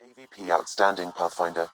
AVP Outstanding Pathfinder.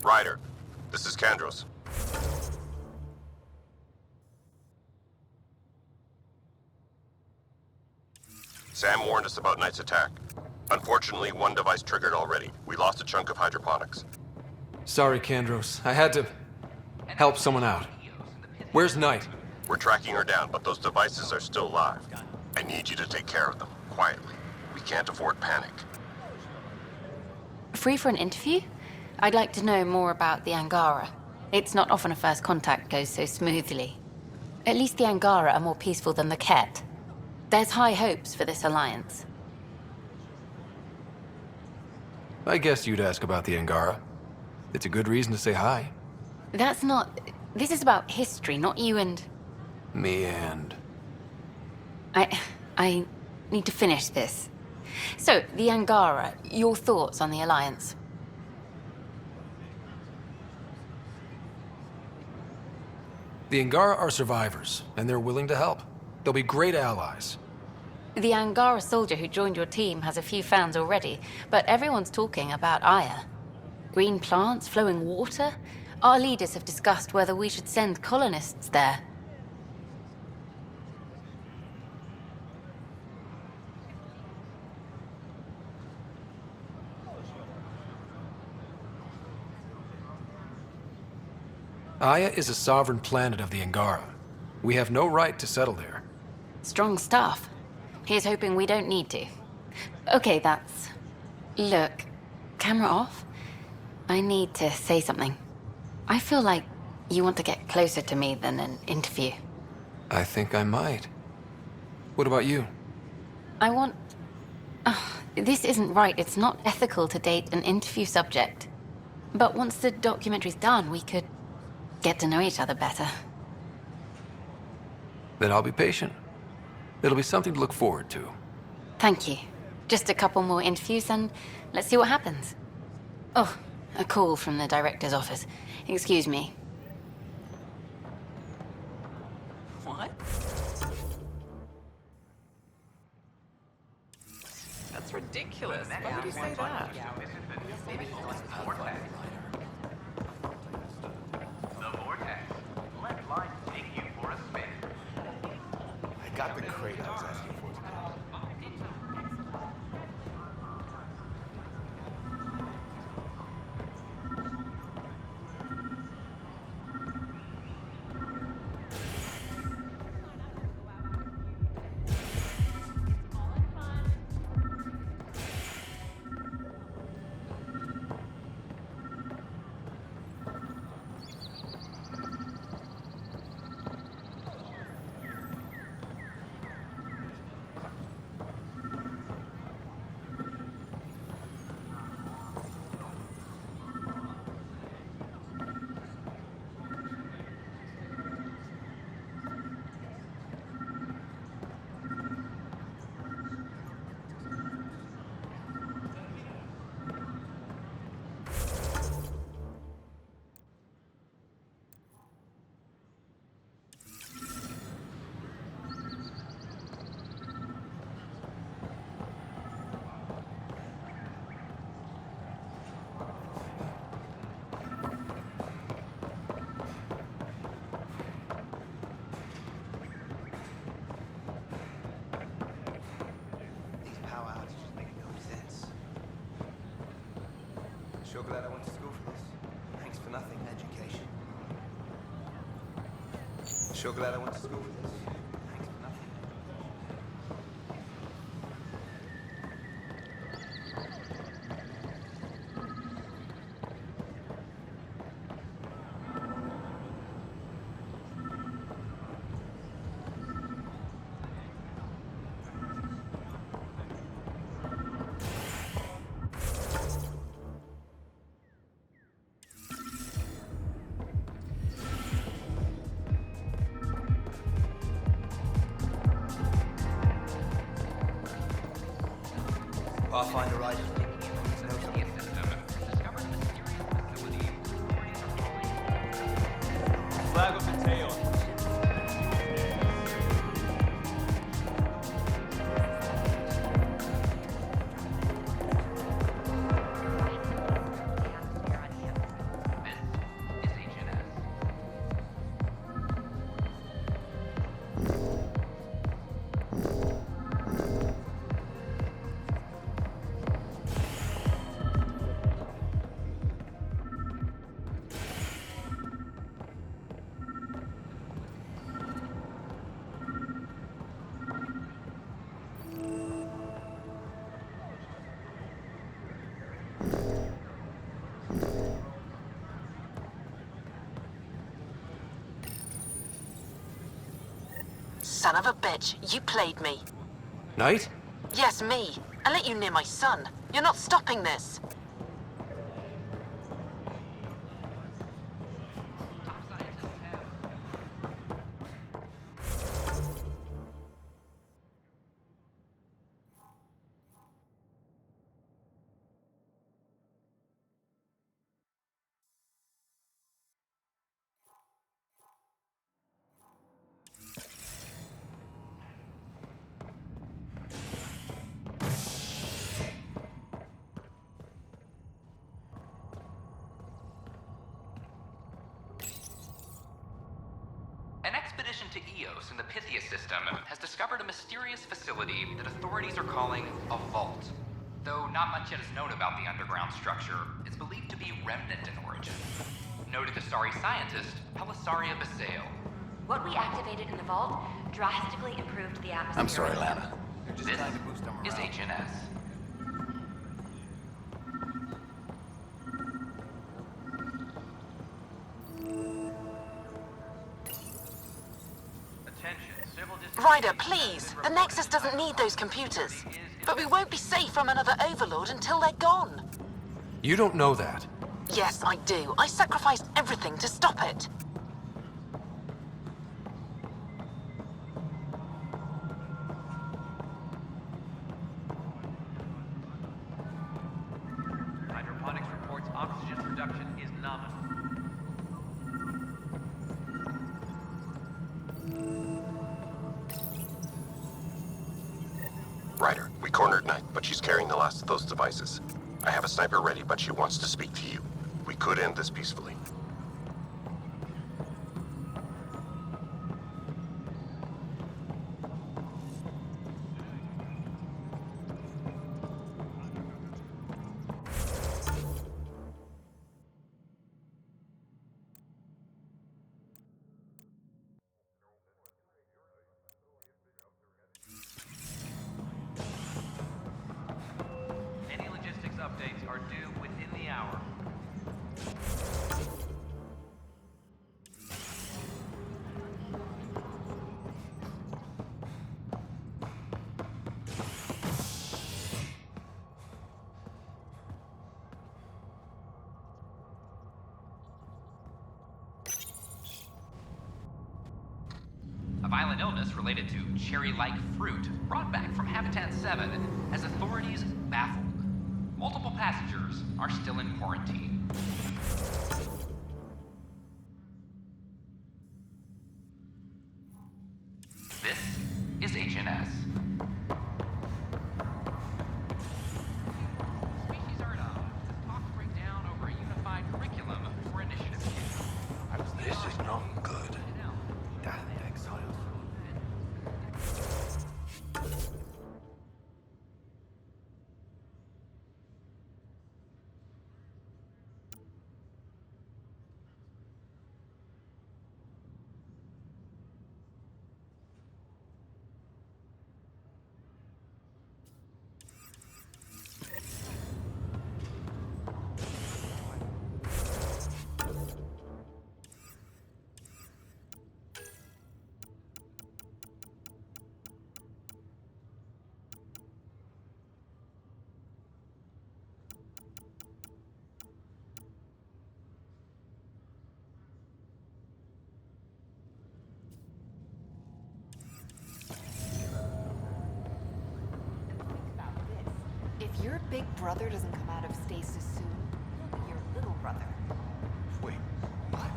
Ryder, this is Kandros. Sam warned us about Knight's attack. Unfortunately, one device triggered already. We lost a chunk of hydroponics. Sorry, Kandros. I had to help someone out. Where's Knight? We're tracking her down, but those devices are still live. I need you to take care of them, quietly. We can't afford panic. Free for an interview? I'd like to know more about the Angara. It's not often a first contact goes so smoothly. At least the Angara are more peaceful than the Ket. There's high hopes for this alliance. I guess you'd ask about the Angara. It's a good reason to say hi. That's not... This is about history, not you and... Me and... I need to finish this. So, the Angara, your thoughts on the alliance? The Angara are survivors, and they're willing to help. They'll be great allies. The Angara soldier who joined your team has a few fans already, but everyone's talking about Aya. Green plants, flowing water? Our leaders have discussed whether we should send colonists there. Aya is a sovereign planet of the Angara. We have no right to settle there. Strong stuff. Here's hoping we don't need to. Okay, that's... Look, camera off. I need to say something. I feel like you want to get closer to me than an interview. I think I might. What about you? I want... this isn't right. It's not ethical to date an interview subject. But once the documentary's done, we could get to know each other better. Then I'll be patient. It'll be something to look forward to. Thank you. Just a couple more interviews and let's see what happens. Oh, a call from the director's office. Excuse me. What? That's ridiculous. Why would you say that? Maybe he wants to The Vortex. Let life take you for a spin. I got the crate I was asking for. Sure glad I went to school for this. Thanks for nothing, education. Sure glad I went to school for this. Thanks for nothing. Pathfinder right. Flag of the tail. Son of a bitch, you played me. Knight? Yes, me. I let you near my son. You're not stopping this. An expedition to Eos in the Pythia system has discovered a mysterious facility that authorities are calling a vault. Though not much yet is known about the underground structure, it's believed to be remnant in origin. Noted Asari scientist Pelisaria Basale. What we activated in the vault drastically improved the atmosphere. I'm sorry, Lana. This is HNS. Ryder, please. The Nexus doesn't need those computers. But we won't be safe from another overlord until they're gone. You don't know that. Yes, I do. I sacrificed everything to stop it. Hydroponics reports oxygen production is nominal. Ryder, we cornered Knight, but she's carrying the last of those devices. I have a sniper ready, but she wants to speak to you. We could end this peacefully. Any logistics updates are due within the hour. A violent illness related to cherry-like fruit brought back from Habitat 7 has authorities baffled. Multiple passengers are still in quarantine. This is HNS. Species are at odds as talks break down over a unified curriculum for Initiative 2. This is not good. Damn exiles. Your big brother doesn't come out of stasis soon, he'll be your little brother. Wait, what?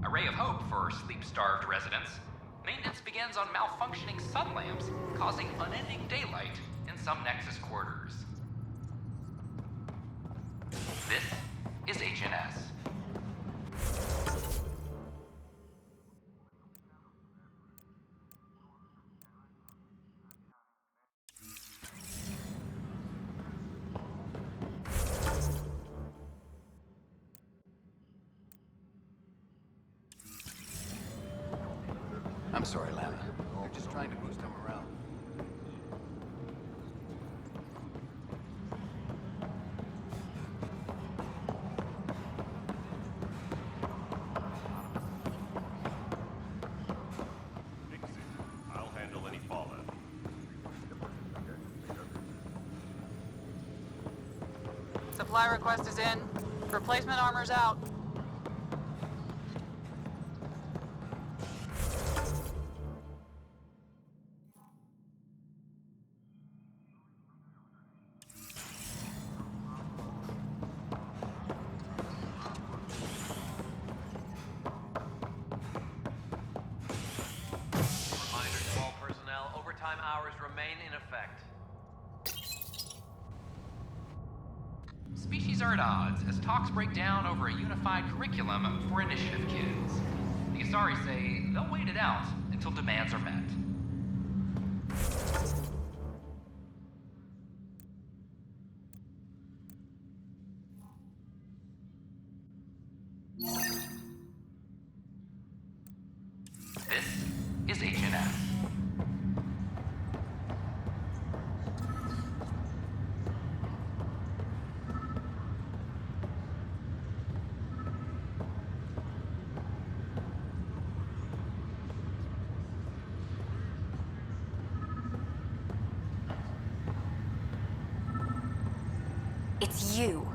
A ray of hope for sleep-starved residents. Maintenance begins on malfunctioning sun lamps, causing unending daylight in some Nexus quarters. This is HNS. I'm sorry, Lana. They're just trying to boost him morale. I'll handle any fallout. Supply request is in. Replacement armor's out. Reminder to all personnel, overtime hours remain in effect. Species are at odds as talks break down over a unified curriculum for initiative kids. The Asari say they'll wait it out until demands are met. This is HNS. It's you.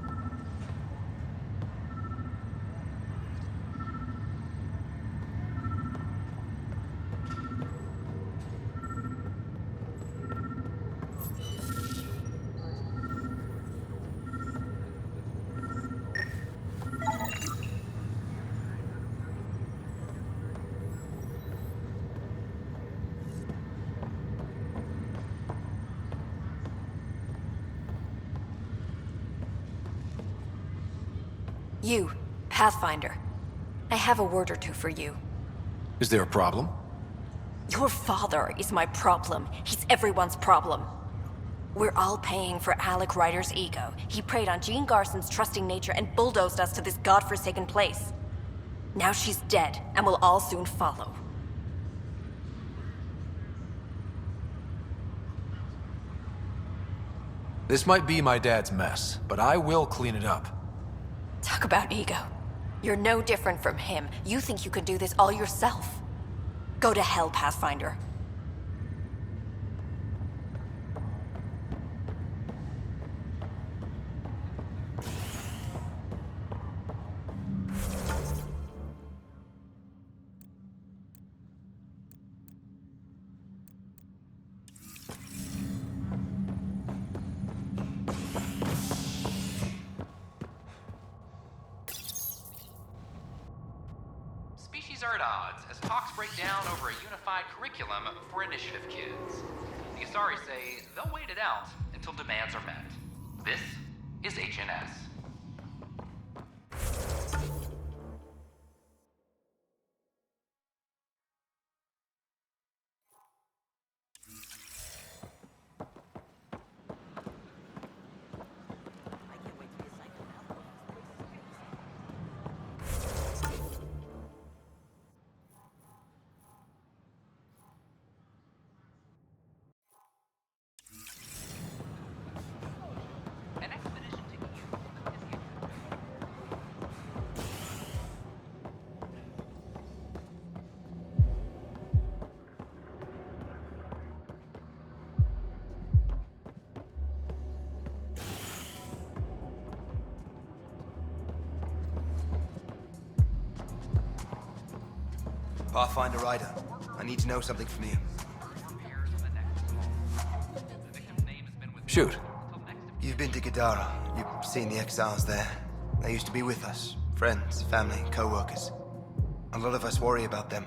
You, Pathfinder. I have a word or two for you. Is there a problem? Your father is my problem. He's everyone's problem. We're all paying for Alec Ryder's ego. He preyed on Jean Garson's trusting nature and bulldozed us to this godforsaken place. Now she's dead, and we'll all soon follow. This might be my dad's mess, but I will clean it up. Talk about ego. You're no different from him. You think you can do this all yourself. Go to hell, Pathfinder. Species are at odds as talks break down over a unified curriculum for initiative kids. The Asari say they'll wait it out until demands are met. This is HNS. An expedition to Eve Pathfinder Ryder, I need to know something from you. Shoot. You've been to Gadara. You've seen the exiles there. They used to be with us. Friends, family, co-workers. A lot of us worry about them.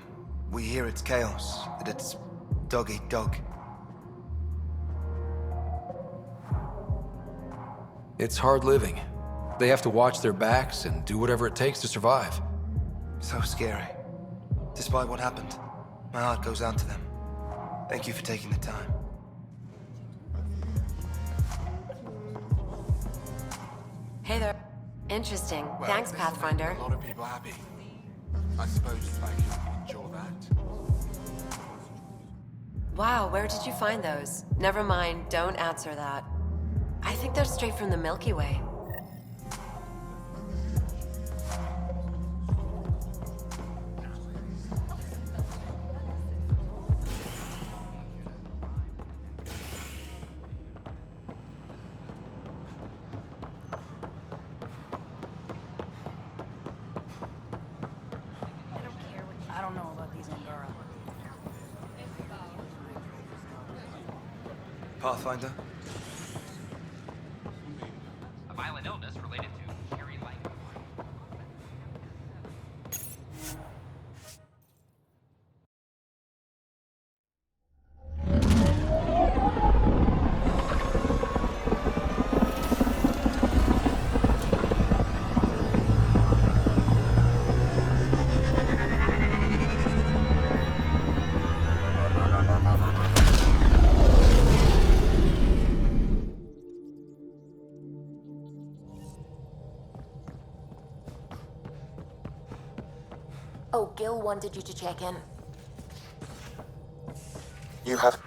We hear it's chaos, that it's dog eat dog. It's hard living. They have to watch their backs and do whatever it takes to survive. So scary. Despite what happened, my heart goes out to them. Thank you for taking the time. Hey there. Interesting. Well, Thanks, this will make Pathfinder. a lot of people happy. I suppose I can endure that. Wow, where did you find those? Never mind, don't answer that. I think they're straight from the Milky Way. I don't know about these Angara. Pathfinder? A violent illness related to Carrie Light. Oh, Gil wanted you to check in. You have...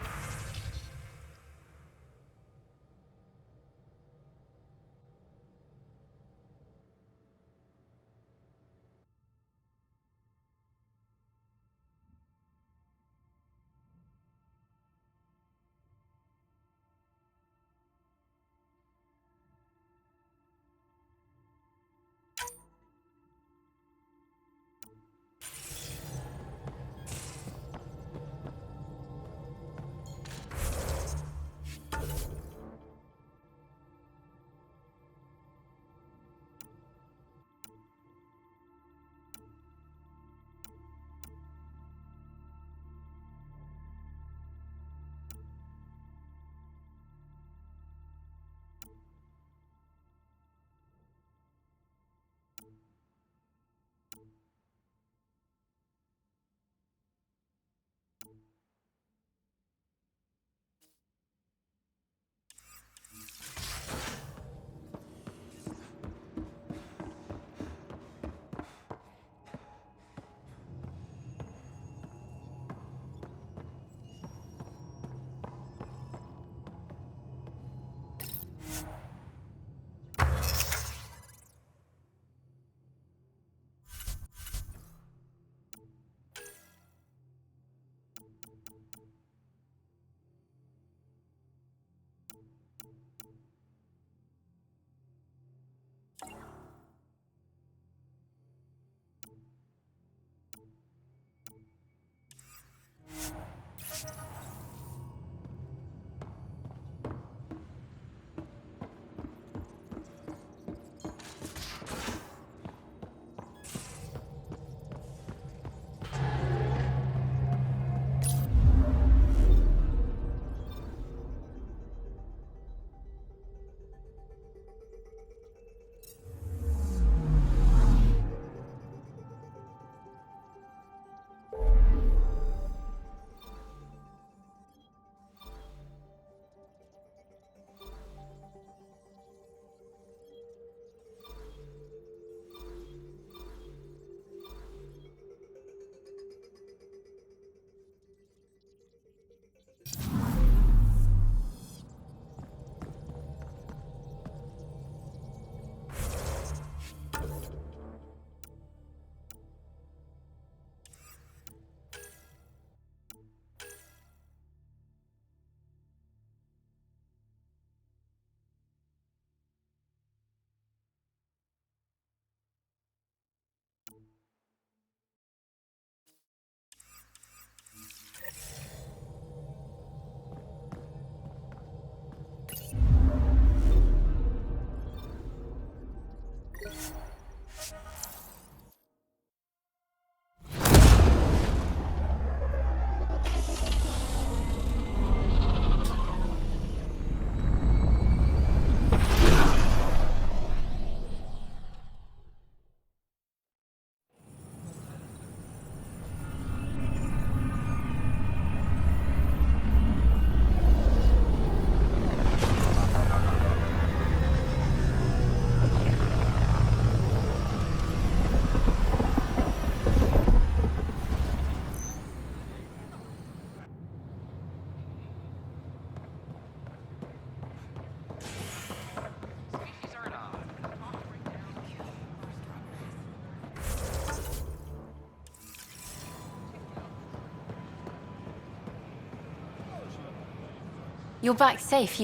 You're back safe.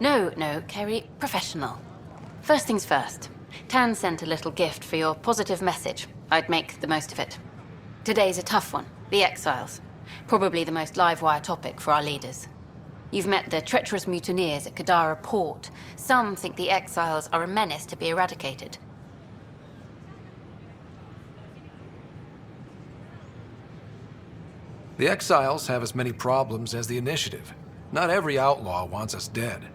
No, Kerry, professional. First things first. Tan sent a little gift for your positive message. I'd make the most of it. Today's a tough one. The Exiles. Probably the most live-wire topic for our leaders. You've met the treacherous mutineers at Kadara Port. Some think the Exiles are a menace to be eradicated. The Exiles have as many problems as the Initiative. Not every outlaw wants us dead.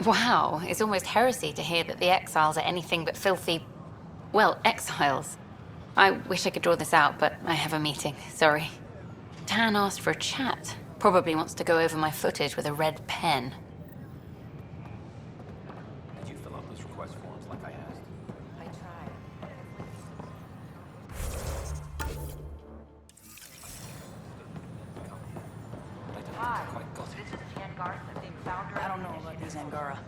Wow, it's almost heresy to hear that the Exiles are anything but filthy... well, exiles. I wish I could draw this out, but I have a meeting. Sorry. Tan asked for a chat. Probably wants to go over my footage with a red pen. Did you fill out those request forms like I asked? I tried. Hi, this is Jan Garson, founder. I don't know about these Angara.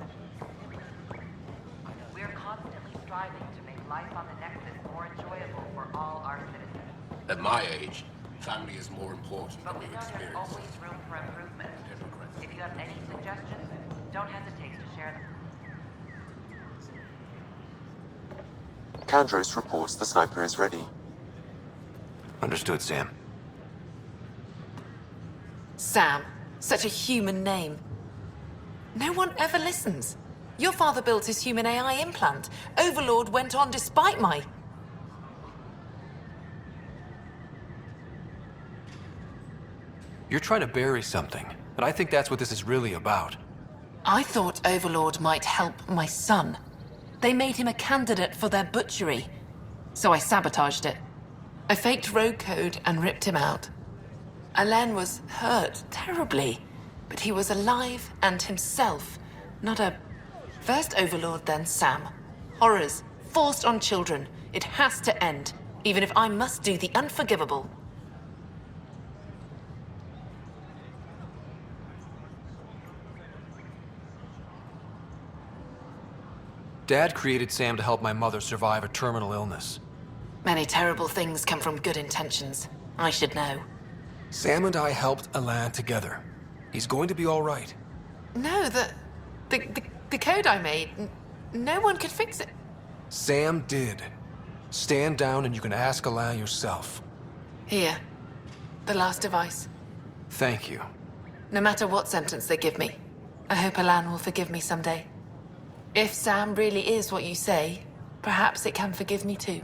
We're constantly striving to make life on the Nexus more enjoyable for all our citizens. At my age, family is more important But than we new know there's experience. always room for improvement. If you have any suggestions, don't hesitate to share them. Kandros reports the sniper is ready. Understood, Sam. Sam. Such a human name. No one ever listens. Your father built his human AI implant. Overlord went on despite my... You're trying to bury something, but I think that's what this is really about. I thought Overlord might help my son. They made him a candidate for their butchery. So I sabotaged it. I faked rogue code and ripped him out. Alain was hurt terribly, but he was alive and himself, not a... First Overlord, then Sam. Horrors, forced on children. It has to end, even if I must do the unforgivable. Dad created Sam to help my mother survive a terminal illness. Many terrible things come from good intentions. I should know. Sam and I helped Alain together. He's going to be all right. No, the code I made, no one could fix it. Sam did. Stand down and you can ask Alain yourself. Here, the last device. Thank you. No matter what sentence they give me, I hope Alain will forgive me someday. If Sam really is what you say, perhaps it can forgive me too.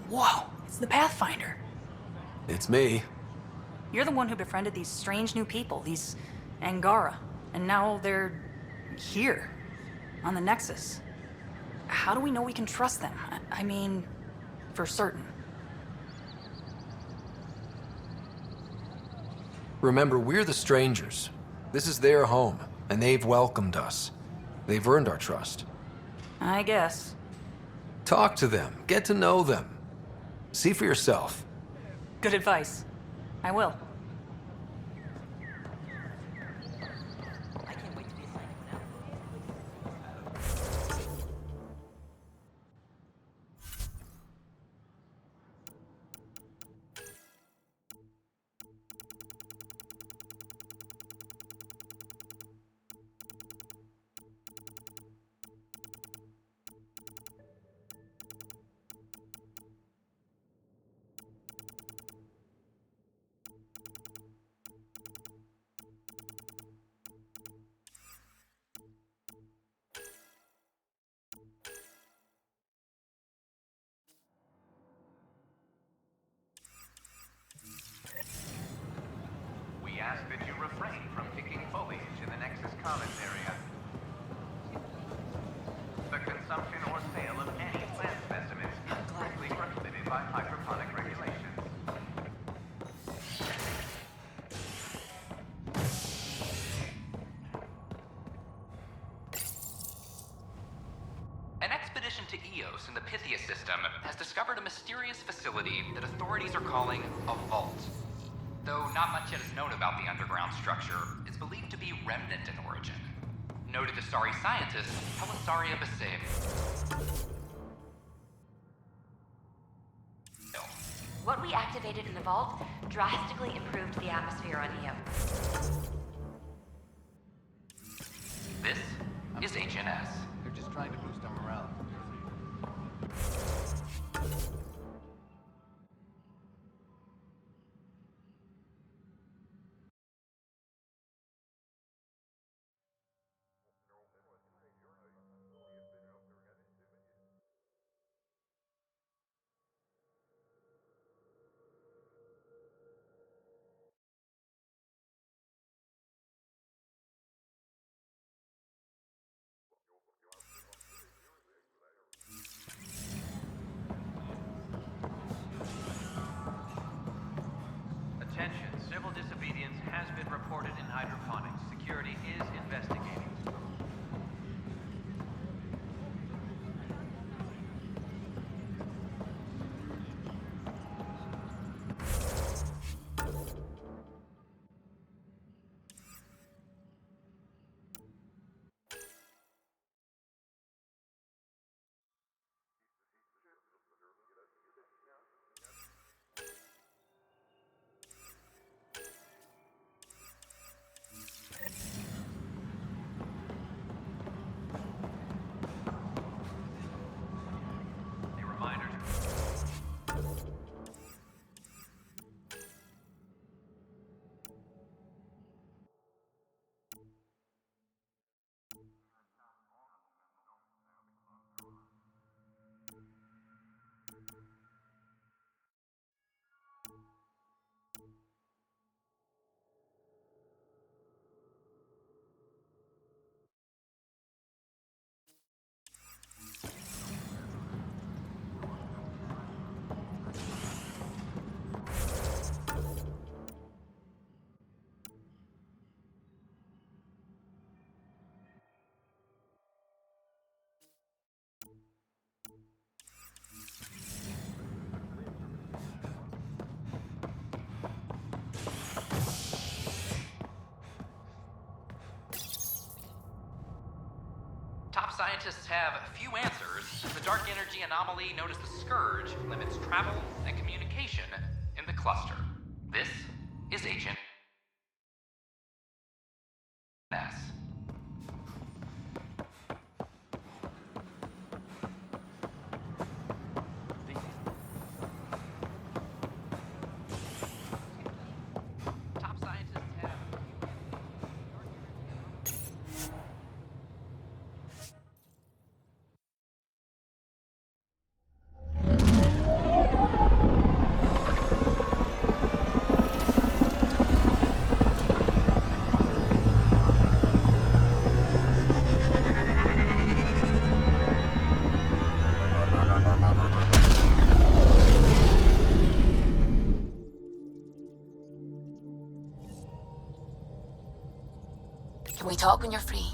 Whoa, it's the Pathfinder. It's me. You're the one who befriended these strange new people, these Angara. And now they're here, on the Nexus. How do we know we can trust them? I mean, for certain. Remember, we're the strangers. This is their home, and they've welcomed us. They've earned our trust. I guess. Talk to them. Get to know them. See for yourself. Good advice. I will. Eos in the Pythia system has discovered a mysterious facility that authorities are calling a vault. Though not much yet is known about the underground structure, it's believed to be remnant in origin. Noted Asari scientist Helisaria Basim. What we activated in the vault drastically improved the atmosphere on Io. This is HNS. They're just trying to boost our morale. Attention, civil disobedience has been reported in hydroponics. Security is investigating. A reminder to Top scientists have few answers. The dark energy anomaly known as the Scourge limits travel and communication in the cluster. This is Agent S. Top scientists have Can we talk when you're free?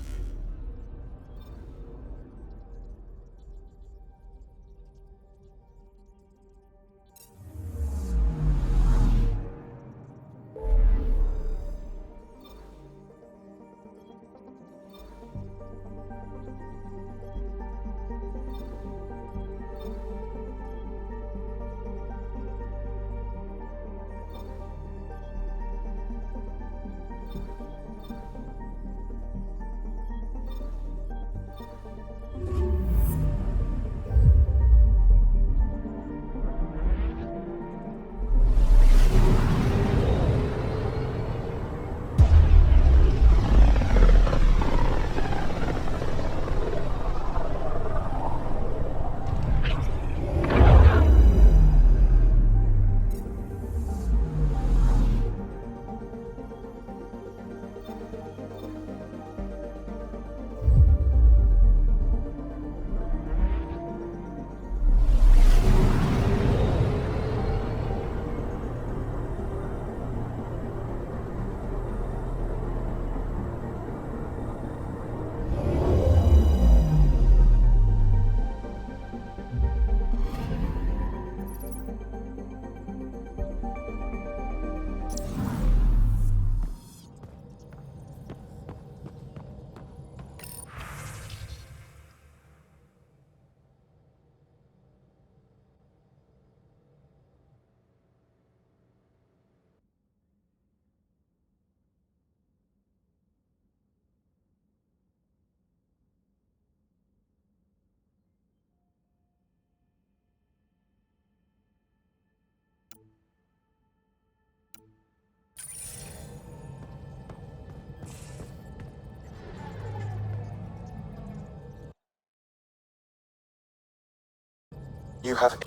You have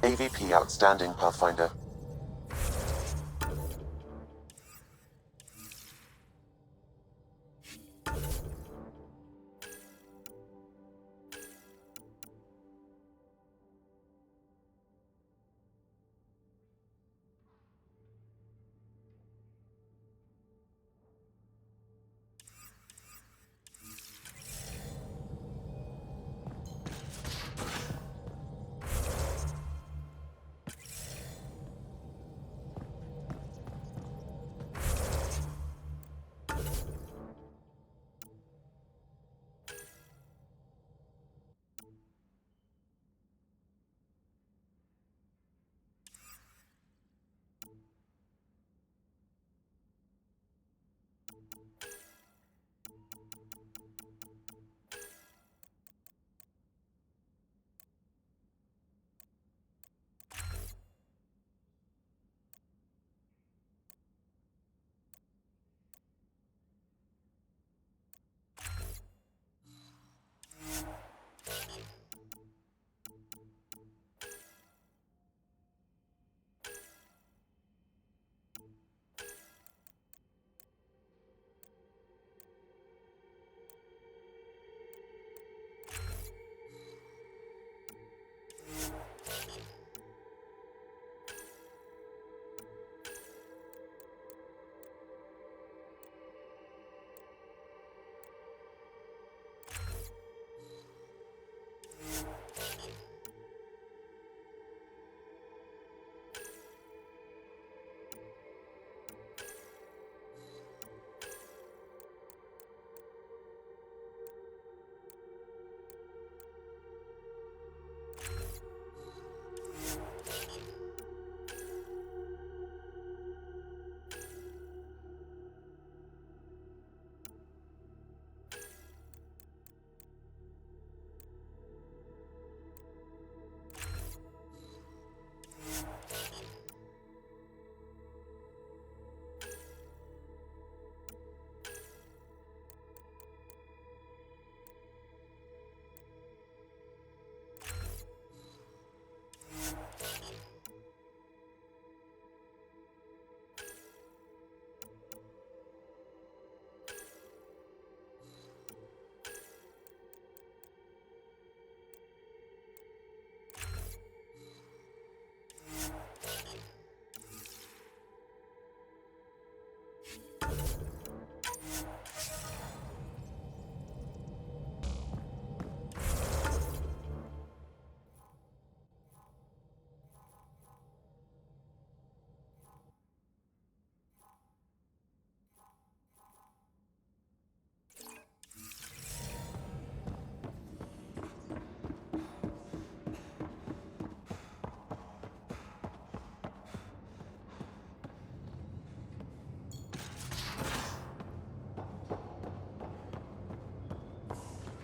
AVP outstanding, Pathfinder.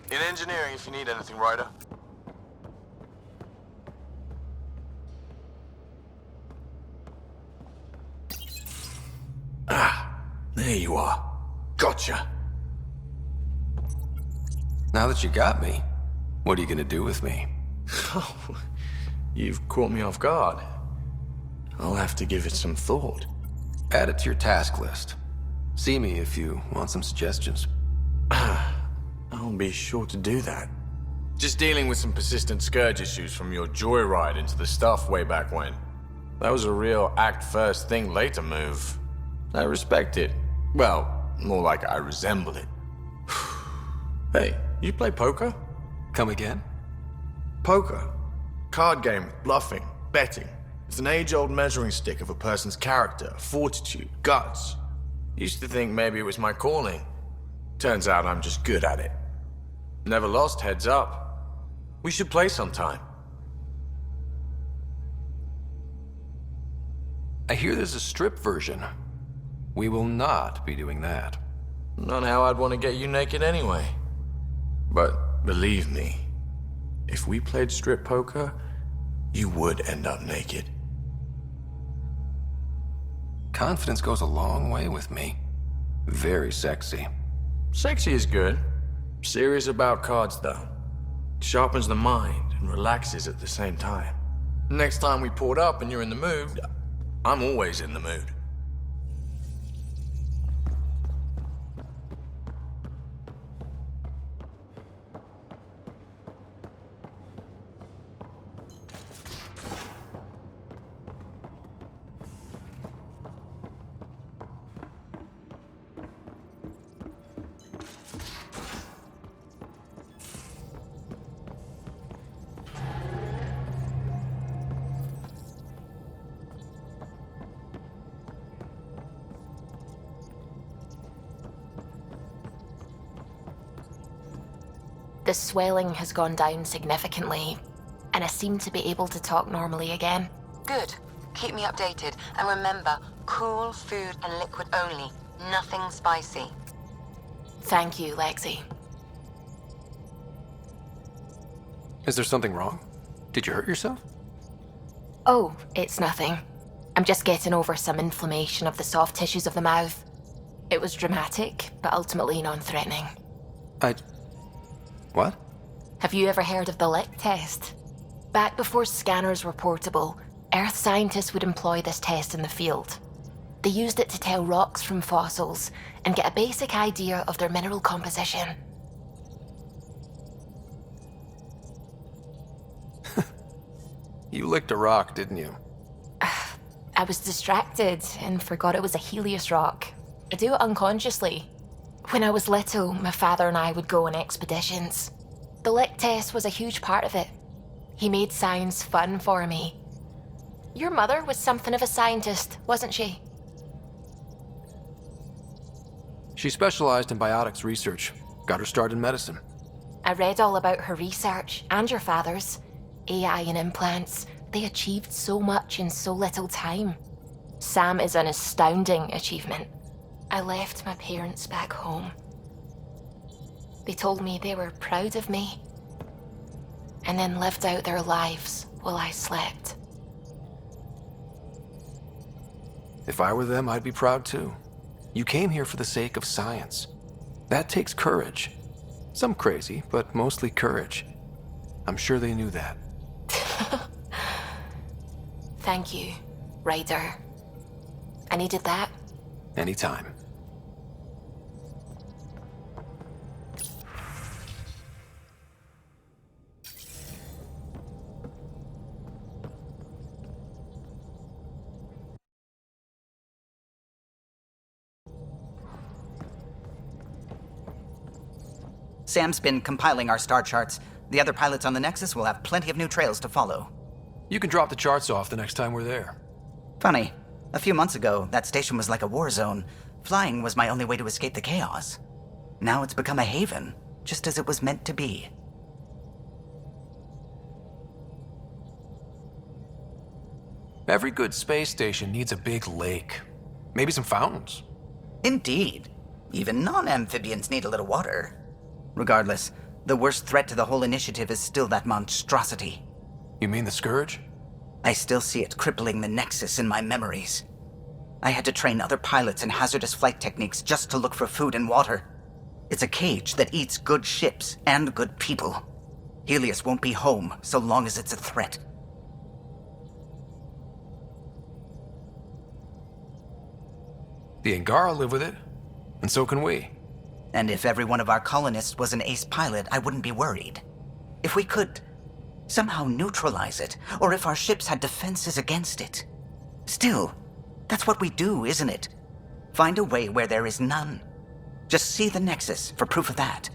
In engineering, if you need anything, Ryder. There you are. Gotcha. Now that you got me, what are you gonna do with me? You've caught me off guard. I'll have to give it some thought. Add it to your task list. See me if you want some suggestions. I'll be sure to do that. Just dealing with some persistent scourge issues from your joyride into the stuff way back when. That was a real act first, think later move. I respect it. Well, more like I resemble it. Hey, you play poker? Come again? Poker. Card game with bluffing, betting. It's an age-old measuring stick of a person's character, fortitude, guts. Used to think maybe it was my calling. Turns out I'm just good at it. Never lost, heads up. We should play sometime. I hear there's a strip version. We will not be doing that. Not how I'd want to get you naked anyway. But believe me, if we played strip poker, you would end up naked. Confidence goes a long way with me. Very sexy. Sexy is good. Serious about cards, though. Sharpens the mind, and relaxes at the same time. Next time we port up and you're in the mood, I'm always in the mood. The swelling has gone down significantly, and I seem to be able to talk normally again. Good. Keep me updated. And remember, cool food and liquid only. Nothing spicy. Thank you, Lexi. Is there something wrong? Did you hurt yourself? Oh, it's nothing. I'm just getting over some inflammation of the soft tissues of the mouth. It was dramatic, but ultimately non-threatening. What? Have you ever heard of the lick test? Back before scanners were portable, Earth scientists would employ this test in the field. They used it to tell rocks from fossils and get a basic idea of their mineral composition. You licked a rock, didn't you? I was distracted and forgot it was a Helios rock. I do it unconsciously. When I was little, my father and I would go on expeditions. The lick test was a huge part of it. He made science fun for me. Your mother was something of a scientist, wasn't she? She specialized in biotics research. Got her start in medicine. I read all about her research, and your father's. AI and implants. They achieved so much in so little time. Sam is an astounding achievement. I left my parents back home. They told me they were proud of me, and then lived out their lives while I slept. If I were them, I'd be proud too. You came here for the sake of science. That takes courage. Some crazy, but mostly courage. I'm sure they knew that. Thank you, Ryder. I needed that. Anytime. Sam's been compiling our star charts. The other pilots on the Nexus will have plenty of new trails to follow. You can drop the charts off the next time we're there. Funny. A few months ago, that station was like a war zone. Flying was my only way to escape the chaos. Now it's become a haven, just as it was meant to be. Every good space station needs a big lake. Maybe some fountains. Indeed. Even non-amphibians need a little water. Regardless, the worst threat to the whole initiative is still that monstrosity. You mean the Scourge? I still see it crippling the Nexus in my memories. I had to train other pilots in hazardous flight techniques just to look for food and water. It's a cage that eats good ships and good people. Helios won't be home so long as it's a threat. The Angara live with it, and so can we. And if every one of our colonists was an ace pilot, I wouldn't be worried. If we could somehow neutralize it, or if our ships had defenses against it. Still, that's what we do, isn't it? Find a way where there is none. Just see the Nexus for proof of that.